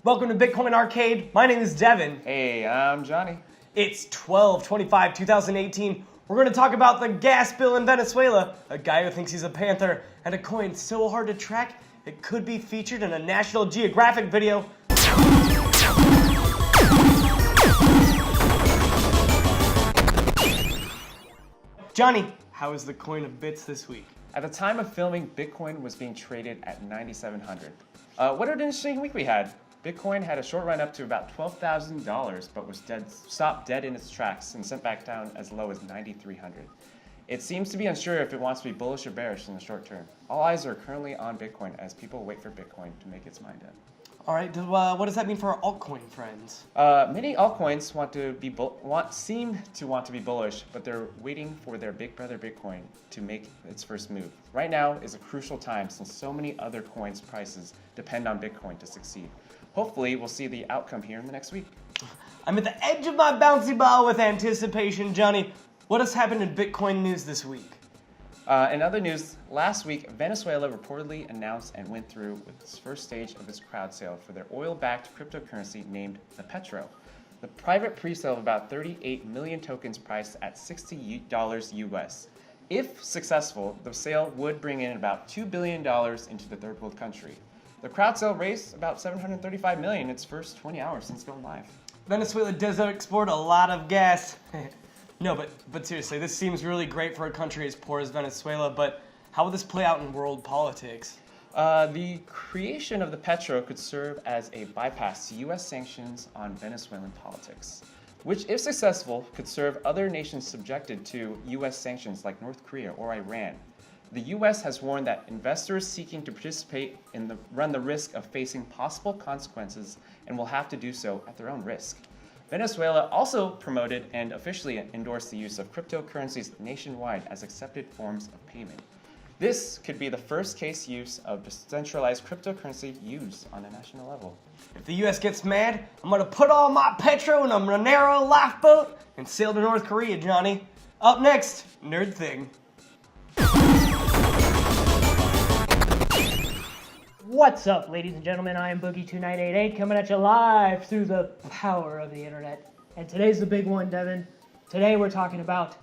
Welcome to Bitcoin Arcade. My name is Devin. Hey, I'm Johnny. It's 12/25/2018. We're going to talk about the gas bill in Venezuela, a guy who thinks he's a panther, and a coin so hard to track it could be featured in a National Geographic video. Johnny, how is the coin of bits this week? At the time of filming, Bitcoin was being traded at 9,700. What an interesting week we had. Bitcoin had a short run up to about $12,000, but was stopped dead in its tracks and sent back down as low as 9,300. It seems to be unsure if it wants to be bullish or bearish in the short term. All eyes are currently on Bitcoin as people wait for Bitcoin to make its mind up. All right, what does that mean for our altcoin friends? Many altcoins seem to want to be bullish, but they're waiting for their big brother Bitcoin to make its first move. Right now is a crucial time since so many other coins' prices depend on Bitcoin to succeed. Hopefully, we'll see the outcome here in the next week. I'm at the edge of my bouncy ball with anticipation, Johnny. What has happened in Bitcoin news this week? In other news, last week, Venezuela reportedly announced and went through with its first stage of its crowd sale for their oil-backed cryptocurrency named the Petro. The private pre-sale of about 38 million tokens priced at $60 US. If successful, the sale would bring in about $2 billion into the third world country. The crowd sale raised about $735 million in its first 20 hours since going live. Venezuela does export a lot of gas. No, but seriously, this seems really great for a country as poor as Venezuela, but how will this play out in world politics? The creation of the Petro could serve as a bypass to U.S. sanctions on Venezuelan politics, which, if successful, could serve other nations subjected to U.S. sanctions like North Korea or Iran. The U.S. has warned that investors seeking to participate run the risk of facing possible consequences and will have to do so at their own risk. Venezuela also promoted and officially endorsed the use of cryptocurrencies nationwide as accepted forms of payment. This could be the first case use of decentralized cryptocurrency used on a national level. If the U.S. gets mad, I'm going to put all my Petro in a Monero lifeboat and sail to North Korea, Johnny. Up next, Nerd Thing. What's up, ladies and gentlemen? I am Boogie2988 coming at you live through the power of the internet. And today's the big one, Devin. Today we're talking about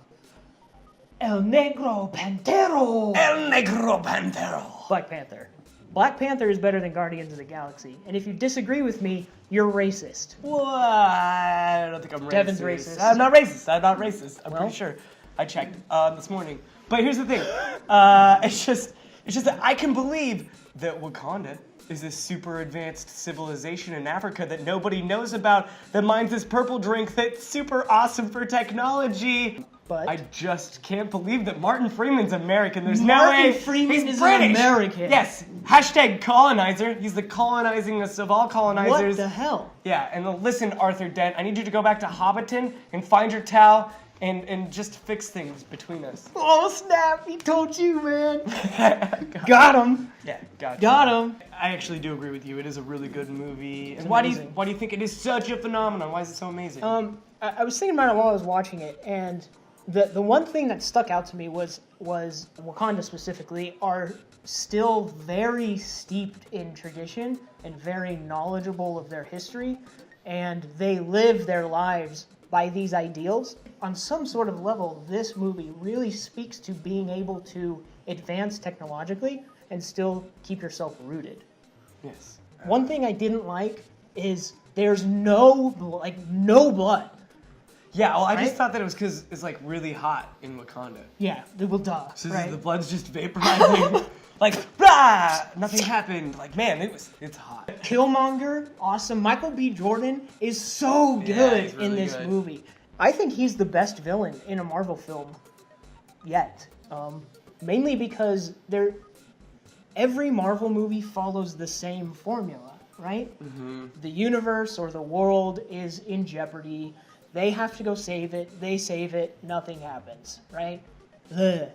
El Negro Pantero. El Negro Pantero. Black Panther. Black Panther is better than Guardians of the Galaxy. And if you disagree with me, you're racist. What? I don't think I'm racist. Devin's racist. I'm not racist. I'm pretty sure. I checked this morning. But here's the thing. It's just that I can believe that Wakanda is this super advanced civilization in Africa that nobody knows about that mines this purple drink that's super awesome for technology. But I just can't believe that Martin Freeman's American. There's no way. Martin Freeman is British. an American. Yes. Hashtag colonizer. He's the colonizingest of all colonizers. What the hell? Yeah, and listen, Arthur Dent, I need you to go back to Hobbiton and find your towel and just fix things between us. Oh, snap. He told you, man. Got him. Yeah, gotcha. Got him. I actually do agree with you. It is a really good movie. It's And why do amazing. you think it is such a phenomenon? Why is it so amazing? I was thinking about it while I was watching it, and the one thing that stuck out to me was Wakanda specifically are still very steeped in tradition and very knowledgeable of their history, and they live their lives by these ideals. On some sort of level, this movie really speaks to being able to advance technologically and still keep yourself rooted. Yes. One thing I didn't like is there's no blood. Yeah, well, I Right? just thought that it was because it's like really hot in Wakanda. Yeah, well, duh. So right? the blood's just vaporizing. Like, blah! Nothing happened. Like, man, it's hot. Killmonger, awesome. Michael B. Jordan is so good he's really in this good. movie. I think he's the best villain in a Marvel film yet. Mainly because every Marvel movie follows the same formula, right? Mm-hmm. The universe or the world is in jeopardy. They have to go save it. They save it. Nothing happens, right? Ugh.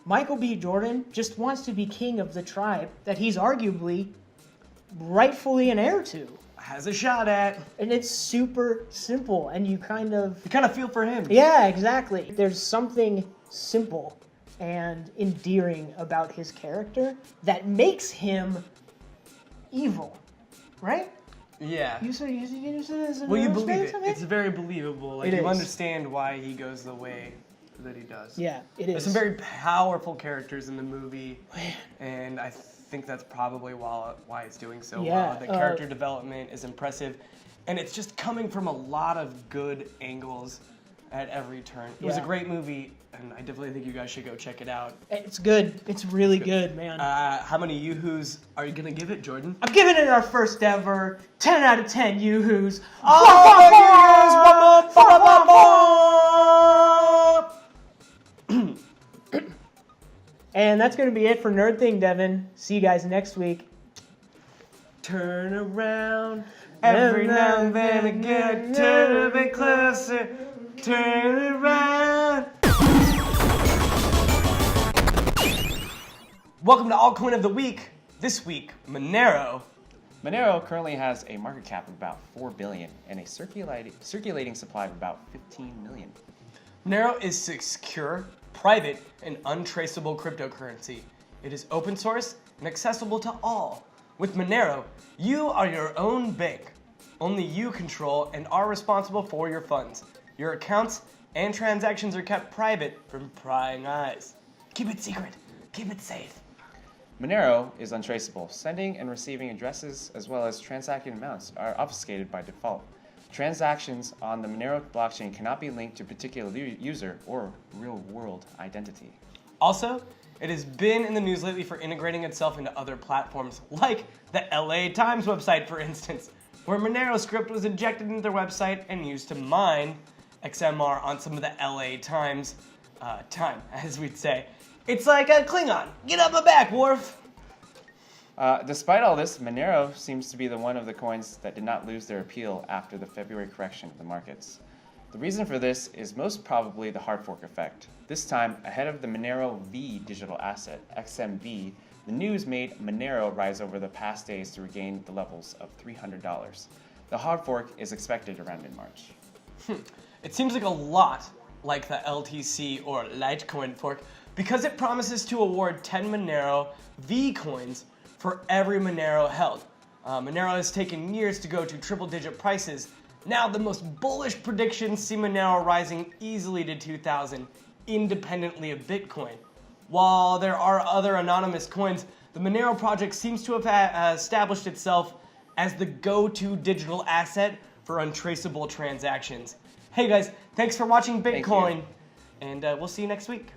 Michael B. Jordan just wants to be king of the tribe that he's arguably rightfully an heir to. Has a shot at. And it's super simple, and you kind of feel for him. Yeah, exactly. There's something simple and endearing about his character that makes him evil, right? Yeah. You say Well, you believe it. It's very believable. Like, It you is. understand why he goes the way that he does. Yeah, it There's is. some very powerful characters in the movie, and I think that's probably why it's doing so Yeah, well. The character development is impressive, and it's just coming from a lot of good angles at every turn. It was a Yeah. great movie, and I definitely think you guys should go check it out. It's good. It's really good, man. How many yoo-hoos are you gonna give it, Jordan? I'm giving it our first ever 10 out of 10 yoo-hoos. And that's going to be it for Nerd Thing, Devin. See you guys next week. Turn around every now and then and get a little bit closer. Turn around. Welcome to Altcoin of the Week. This week, Monero. Monero currently has a market cap of about 4 billion and a circulating supply of about 15 million. Monero is secure, private, and untraceable cryptocurrency. It is open source and accessible to all. With Monero, you are your own bank. Only you control and are responsible for your funds. Your accounts and transactions are kept private from prying eyes. Keep it secret. Keep it safe. Monero is untraceable. Sending and receiving addresses as well as transacting amounts are obfuscated by default. Transactions on the Monero blockchain cannot be linked to a particular user or real-world identity. Also, it has been in the news lately for integrating itself into other platforms, like the LA Times website, for instance, where Monero script was injected into their website and used to mine XMR on some of the LA Times time, as we'd say. It's like a Klingon. Get up my back, Worf. Despite all this, Monero seems to be the one of the coins that did not lose their appeal after the February correction of the markets. The reason for this is most probably the hard fork effect. This time, ahead of the Monero V digital asset, XMV, the news made Monero rise over the past days to regain the levels of $300. The hard fork is expected around mid-March. It seems like a lot like the LTC or Litecoin fork because it promises to award 10 Monero V coins for every Monero held. Monero has taken years to go to triple-digit prices. Now the most bullish predictions see Monero rising easily to 2,000, independently of Bitcoin. While there are other anonymous coins, the Monero project seems to have established itself as the go-to digital asset for untraceable transactions. Hey guys, thanks for watching Thank Bitcoin, you. and we'll see you next week.